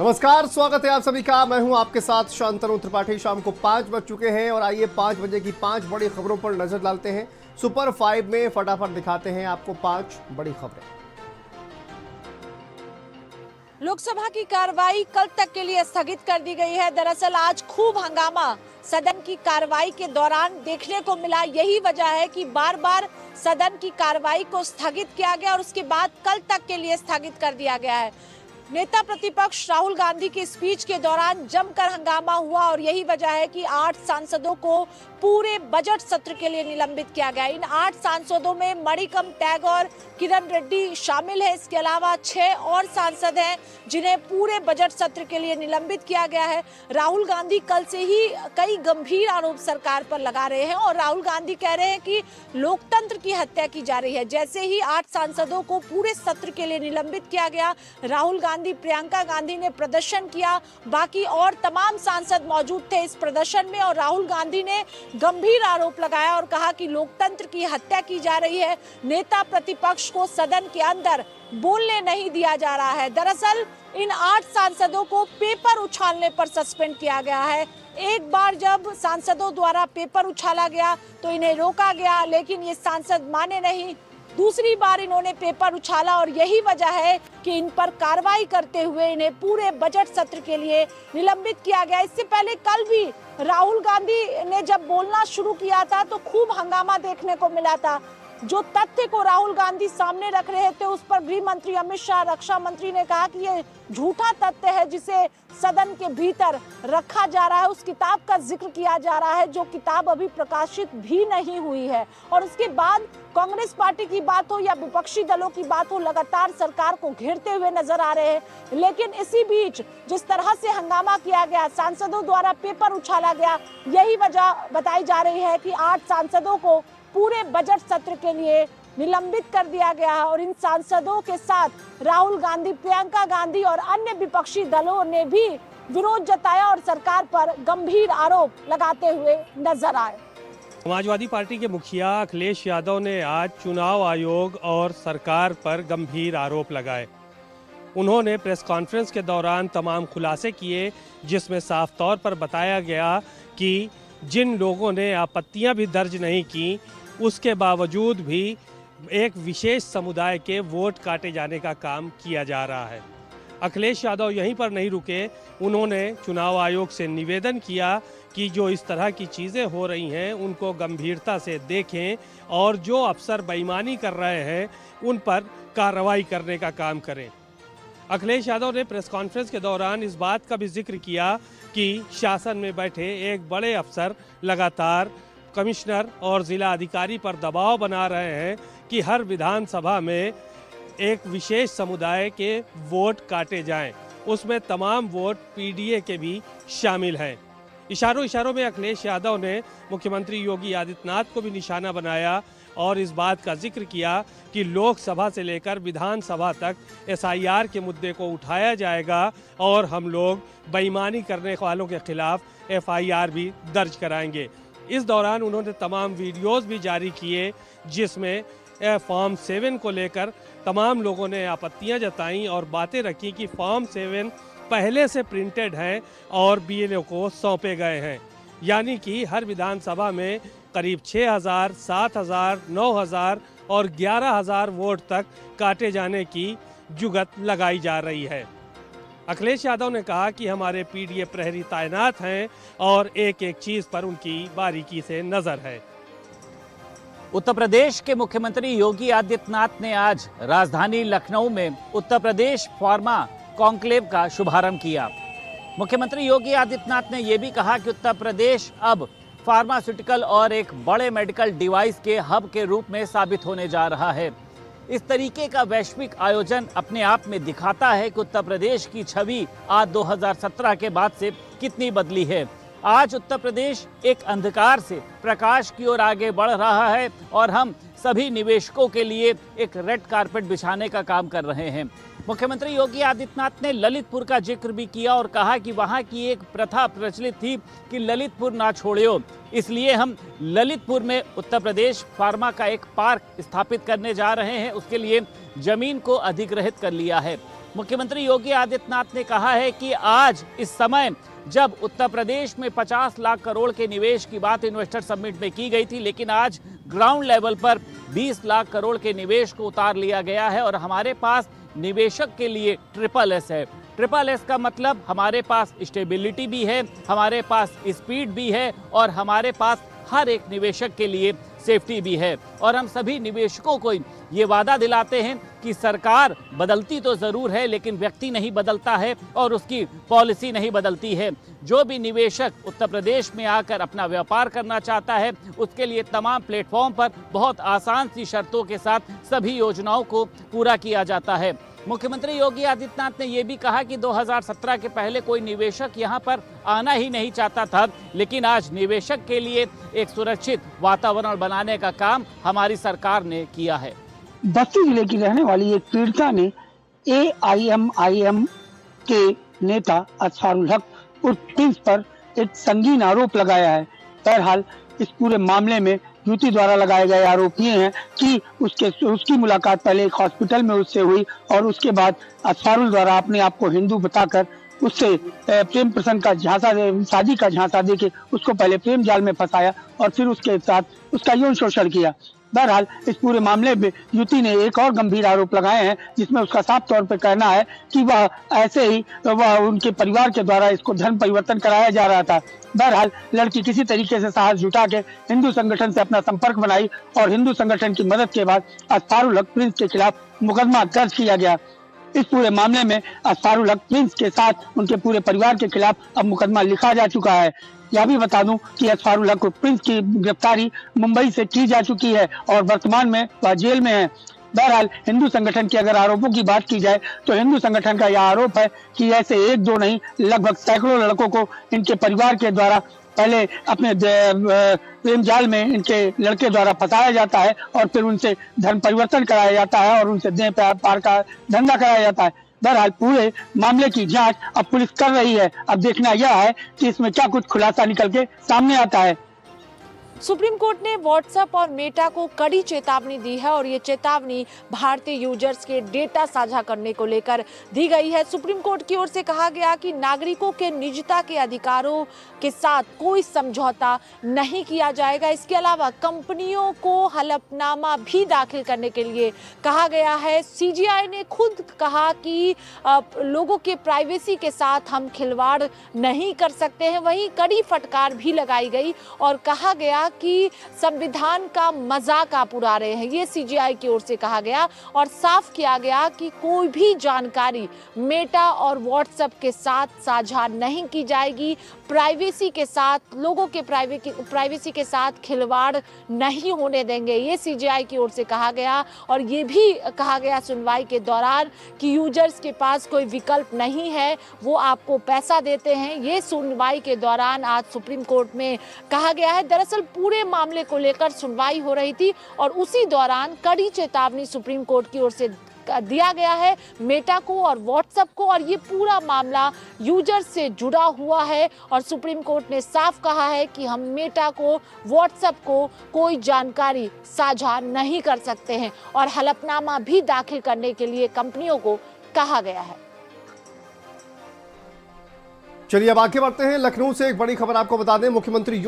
नमस्कार, स्वागत है आप सभी का। मैं हूं आपके साथ शांतनु त्रिपाठी। शाम को 5 बज चुके हैं और आइए 5 बजे की 5 बड़ी खबरों पर नजर डालते हैं। सुपर 5 में फटाफट दिखाते हैं आपको 5 बड़ी खबरें। लोकसभा की कार्रवाई कल तक के लिए स्थगित कर दी गई है। दरअसल आज खूब हंगामा सदन की कार्रवाई के दौरान देखने को मिला। यही वजह है कि बार बार सदन की कार्रवाई को स्थगित किया गया और उसके बाद कल तक के लिए स्थगित कर दिया गया है। नेता प्रतिपक्ष राहुल गांधी की स्पीच के दौरान जमकर हंगामा हुआ और यही वजह है कि 8 सांसदों को पूरे बजट सत्र के लिए निलंबित किया गया। इन 8 सांसदों में मणिकम टैगोर, किरण रेड्डी शामिल है। इसके अलावा 6 और सांसद हैं जिन्हें पूरे बजट सत्र के लिए निलंबित किया गया है। राहुल गांधी कल से ही कई गंभीर आरोप सरकार पर लगा रहे हैं और राहुल गांधी कह रहे हैं कि लोकतंत्र की हत्या की जा रही है। जैसे ही 8 सांसदों को पूरे सत्र के लिए निलंबित किया गया, राहुल गांधी, प्रियंका गांधी ने प्रदर्शन किया। बाकी और तमाम सांसद मौजूद थे इस प्रदर्शन में और राहुल गांधी ने गंभीर आरोप लगाया और कहा कि लोकतंत्र की हत्या की जा रही है। नेता प्रतिपक्ष को सदन के अंदर बोलने नहीं दिया जा रहा है। दरअसल इन 8 सांसदों को पेपर उछालने पर सस्पेंड किया गया है। एक बार जब सांसदों द्वारा पेपर उछाला गया तो इन्हें रोका गया, लेकिन ये सांसद माने नहीं। दूसरी बार इन्होंने पेपर उछाला और यही वजह है कि इन पर कार्रवाई करते हुए इन्हें पूरे बजट सत्र के लिए निलंबित किया गया। इससे पहले कल भी राहुल गांधी ने जब बोलना शुरू किया था तो खूब हंगामा देखने को मिला था। जो तथ्य को राहुल गांधी सामने रख रहे थे उस पर गृह मंत्री अमित शाह, रक्षा मंत्री ने कहा कि ये झूठा तथ्य है जिसे सदन के भीतर रखा जा रहा है। उस किताब का जिक्र किया जा रहा है जो किताब अभी प्रकाशित भी नहीं हुई है। और उसके बाद कांग्रेस पार्टी की बात हो या विपक्षी दलों की बात हो, लगातार सरकार को घेरते हुए नजर आ रहे हैं। लेकिन इसी बीच जिस तरह से हंगामा किया गया, सांसदों द्वारा पेपर उछाला गया, यही वजह बताई जा रही है कि 8 सांसदों को पूरे बजट सत्र के लिए निलंबित कर दिया गया है। और इन सांसदों के साथ राहुल गांधी, प्रियंका गांधी और अन्य विपक्षी दलों ने भी विरोध जताया और सरकार पर गंभीर आरोप लगाते हुए नजर आए। समाजवादी पार्टी के मुखिया अखिलेश यादव ने आज चुनाव आयोग और सरकार पर गंभीर आरोप लगाए। उन्होंने प्रेस कॉन्फ्रेंस के दौरान तमाम खुलासे किए, जिसमें साफ तौर पर बताया गया कि जिन लोगों ने आपत्तियां भी दर्ज नहीं की, उसके बावजूद भी एक विशेष समुदाय के वोट काटे जाने का काम किया जा रहा है। अखिलेश यादव यहीं पर नहीं रुके, उन्होंने चुनाव आयोग से निवेदन किया कि जो इस तरह की चीज़ें हो रही हैं उनको गंभीरता से देखें और जो अफसर बेईमानी कर रहे हैं उन पर कार्रवाई करने का काम करें। अखिलेश यादव ने प्रेस कॉन्फ्रेंस के दौरान इस बात का भी जिक्र किया कि शासन में बैठे एक बड़े अफसर लगातार कमिश्नर और ज़िला अधिकारी पर दबाव बना रहे हैं कि हर विधानसभा में एक विशेष समुदाय के वोट काटे जाएं, उसमें तमाम वोट पीडीए के भी शामिल हैं। इशारों में अखिलेश यादव ने मुख्यमंत्री योगी आदित्यनाथ को भी निशाना बनाया और इस बात का जिक्र किया कि लोकसभा से लेकर विधानसभा तक एसआईआर के मुद्दे को उठाया जाएगा और हम लोग बेईमानी करने वालों के खिलाफ एफआईआर भी दर्ज कराएंगे। इस दौरान उन्होंने तमाम वीडियोस भी जारी किए जिसमें फॉर्म 7 को लेकर तमाम लोगों ने आपत्तियां जताईं और बातें रखी कि फॉर्म 7 पहले से प्रिंटेड हैं और बीएलओ को सौंपे गए हैं, यानी कि हर विधानसभा में करीब 6,000, 7,000, 9,000 और 11,000 वोट तक काटे जाने की जुगत लगाई जा रही है। अखिलेश यादव ने कहा कि हमारे पीडीए प्रहरी तैनात हैं और एक एक चीज पर उनकी बारीकी से नजर है। उत्तर प्रदेश के मुख्यमंत्री योगी आदित्यनाथ ने आज राजधानी लखनऊ में उत्तर प्रदेश फार्मा कॉन्क्लेव का शुभारंभ किया। मुख्यमंत्री योगी आदित्यनाथ ने यह भी कहा कि उत्तर प्रदेश अब फार्मास्यूटिकल और एक बड़े मेडिकल डिवाइस के हब के रूप में साबित होने जा रहा है। इस तरीके का वैश्विक आयोजन अपने आप में दिखाता है कि उत्तर प्रदेश की छवि आज 2017 के बाद से कितनी बदली है। आज उत्तर प्रदेश एक अंधकार से प्रकाश की ओर आगे बढ़ रहा है और हम सभी निवेशकों के लिए एक रेड कारपेट बिछाने का काम कर रहे हैं। मुख्यमंत्री योगी आदित्यनाथ ने ललितपुर का जिक्र भी किया और कहा कि वहां की एक प्रथा प्रचलित थी कि ललितपुर ना छोड़ियो, इसलिए हम ललितपुर में उत्तर प्रदेश फार्मा का एक पार्क स्थापित करने जा रहे हैं। उसके लिए जमीन को अधिग्रहित कर लिया है। मुख्यमंत्री योगी आदित्यनाथ ने कहा है कि आज इस समय जब उत्तर प्रदेश में 50 लाख करोड़ के निवेश की बात इन्वेस्टर समिट में की गई थी, लेकिन आज ग्राउंड लेवल पर 20 लाख करोड़ के निवेश को उतार लिया गया है और हमारे पास निवेशक के लिए SSS है। SSS का मतलब हमारे पास स्टेबिलिटी भी है, हमारे पास स्पीड भी है और हमारे पास हर एक निवेशक के लिए सेफ्टी भी है। और हम सभी निवेशकों को ये वादा दिलाते हैं कि सरकार बदलती तो ज़रूर है, लेकिन व्यक्ति नहीं बदलता है और उसकी पॉलिसी नहीं बदलती है। जो भी निवेशक उत्तर प्रदेश में आकर अपना व्यापार करना चाहता है, उसके लिए तमाम प्लेटफॉर्म पर बहुत आसान सी शर्तों के साथ सभी योजनाओं को पूरा किया जाता है। मुख्यमंत्री योगी आदित्यनाथ ने यह भी कहा कि 2017 के पहले कोई निवेशक यहां पर आना ही नहीं चाहता था, लेकिन आज निवेशक के लिए एक सुरक्षित वातावरण बनाने का काम हमारी सरकार ने किया है। बस्ती जिले की रहने वाली एक पीड़िता ने AIMIM के नेता असफारुल हक उर्फ प्रिंस पर एक संगीन आरोप लगाया है। बहरहाल इस पूरे मामले में युवती द्वारा लगाए गए आरोप ये हैं कि उसकी मुलाकात पहले एक हॉस्पिटल में उससे हुई और उसके बाद असफारुल द्वारा अपने आप को हिंदू बताकर उससे प्रेम प्रसंग का झांसा, शादी का झांसा देके उसको पहले प्रेम जाल में फंसाया और फिर उसके साथ उसका यौन शोषण किया। बहरहाल इस पूरे मामले में युवती ने एक और गंभीर आरोप लगाए हैं, जिसमें उसका साफ तौर पर कहना है कि वह ऐसे ही उनके परिवार के द्वारा इसको धर्म परिवर्तन कराया जा रहा था। बहरहाल लड़की किसी तरीके से साहस जुटा के हिंदू संगठन से अपना संपर्क बनाई और हिंदू संगठन की मदद के बाद असफारुल हक प्रिंस के खिलाफ मुकदमा दर्ज किया गया। इस पूरे मामले में असफारुल हक प्रिंस के साथ उनके पूरे परिवार के खिलाफ अब मुकदमा लिखा जा चुका है। यह भी बता दूं कि असफारुल हक प्रिंस की गिरफ्तारी मुंबई से की जा चुकी है और वर्तमान में वह जेल में है। बहरहाल हिंदू संगठन के अगर आरोपों की बात की जाए तो हिंदू संगठन का यह आरोप है कि ऐसे एक दो नहीं, लगभग सैकड़ों लड़कों को इनके परिवार के द्वारा पहले अपने प्रेम जाल में इनके लड़के द्वारा फंसाया जाता है और फिर उनसे धर्म परिवर्तन कराया जाता है और उनसे देह पार का धंधा कराया जाता है। बहरहाल पूरे मामले की जांच अब पुलिस कर रही है। अब देखना यह है कि इसमें क्या कुछ खुलासा निकल के सामने आता है। सुप्रीम कोर्ट ने व्हाट्सएप और मेटा को कड़ी चेतावनी दी है और ये चेतावनी भारतीय यूजर्स के डेटा साझा करने को लेकर दी गई है। सुप्रीम कोर्ट की ओर से कहा गया कि नागरिकों के निजता के अधिकारों के साथ कोई समझौता नहीं किया जाएगा। इसके अलावा कंपनियों को हलफनामा भी दाखिल करने के लिए कहा गया है। CGI ने खुद कहा कि लोगों के प्राइवेसी के साथ हम खिलवाड़ नहीं कर सकते हैं। वहीं कड़ी फटकार भी लगाई गई और कहा गया कि संविधान का मजाक आप उड़ा रहे हैं, ये CGI की ओर से कहा गया और साफ किया गया कि कोई भी जानकारी मेटा और व्हाट्सएप के साथ साझा नहीं की जाएगी। प्राइवेसी के साथ, लोगों के प्राइवेसी के साथ खिलवाड़ नहीं होने देंगे, ये CGI की ओर से कहा गया। और ये भी कहा गया सुनवाई के दौरान कि यूजर्स के पास कोई विकल्प नहीं है, वो आपको पैसा देते हैं। ये सुनवाई के दौरान आज सुप्रीम कोर्ट में कहा गया है। दरअसल पूरे मामले को लेकर सुनवाई हो रही थी और उसी दौरान कड़ी चेतावनी सुप्रीम कोर्ट की ओर से दिया गया है मेटा को और व्हाट्सएप को। और ये पूरा मामला यूजर से जुड़ा हुआ है और सुप्रीम कोर्ट ने साफ कहा है कि हम मेटा को, व्हाट्सएप को कोई जानकारी साझा नहीं कर सकते हैं और हलफनामा भी दाखिल करने के लिए कंपनियों को कहा गया है। चलिए अब आगे बढ़ते हैं। लखनऊ से एक बड़ी खबर आपको बता दें। मुख्यमंत्री